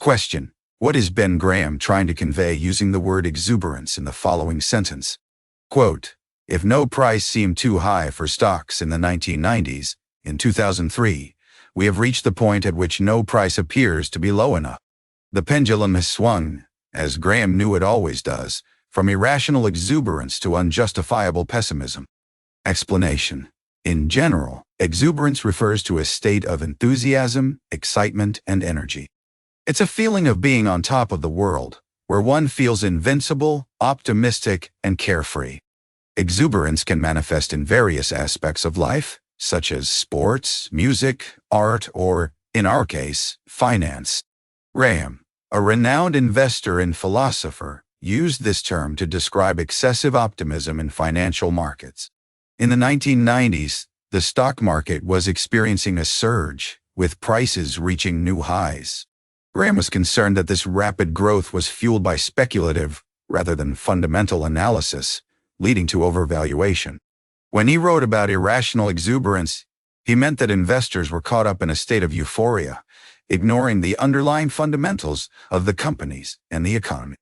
Question: what is Ben Graham trying to convey using the word exuberance in the following sentence? Quote, if no price seemed too high for stocks in the 1990s, in 2003, we have reached the point at which no price appears to be low enough. The pendulum has swung, as Graham knew it always does, from irrational exuberance to unjustifiable pessimism. Explanation: in general, exuberance refers to a state of enthusiasm, excitement, and energy. It's a feeling of being on top of the world, where one feels invincible, optimistic, and carefree. Exuberance can manifest in various aspects of life, such as sports, music, art, or, in our case, finance. Graham, a renowned investor and philosopher, used this term to describe excessive optimism in financial markets. In the 1990s, the stock market was experiencing a surge, with prices reaching new highs. Graham was concerned that this rapid growth was fueled by speculative, rather than fundamental analysis, leading to overvaluation. When he wrote about irrational exuberance, he meant that investors were caught up in a state of euphoria, ignoring the underlying fundamentals of the companies and the economy.